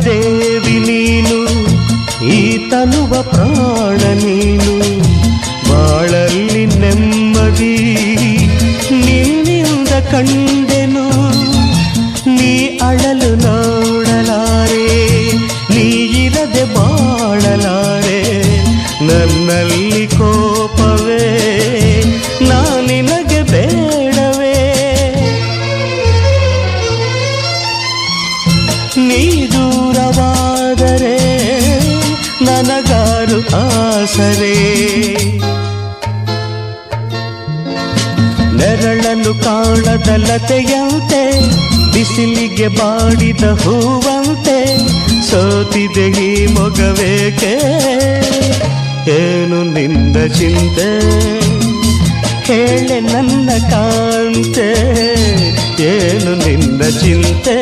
ದೇವಿ ನೀನು, ಈ ತನುವ ಪ್ರಾಣ ನೀನು, ಬಾಳಲ್ಲಿ ನೆಮ್ಮದಿ ನಿನ್ನಿಂದ ಕಂಡೆನು. ನೀ ಅಳಲು ನೋಡಲಾರೆ, ನೀ ಇರದೆ ಬಾಳಲಾರೆ, ನನ್ನಲ್ಲಿ ಕೋಪವೇ ನಾನಿನಗೆ ಬೇಡವೇ. ನೀ ದೂರವಾದರೆ ನನಗಾರು ಆಸರೆ, ನೆರಳನ್ನು ಕಾಣದ ಲತೆಯಂತೆ, ಬಿಸಿಲಿಗೆ ಬಾಡಿದ ಹೂವಂತೆ, ಸೋತಿದೆ ಈ ಮೊಗವೇಕೆ, ಏನು ನಿನ್ನ ಚಿಂತೆ, ಹೇಳೆ ನನ್ನ ಕಾಂತೆ, ಏನು ನಿನ್ನ ಚಿಂತೆ.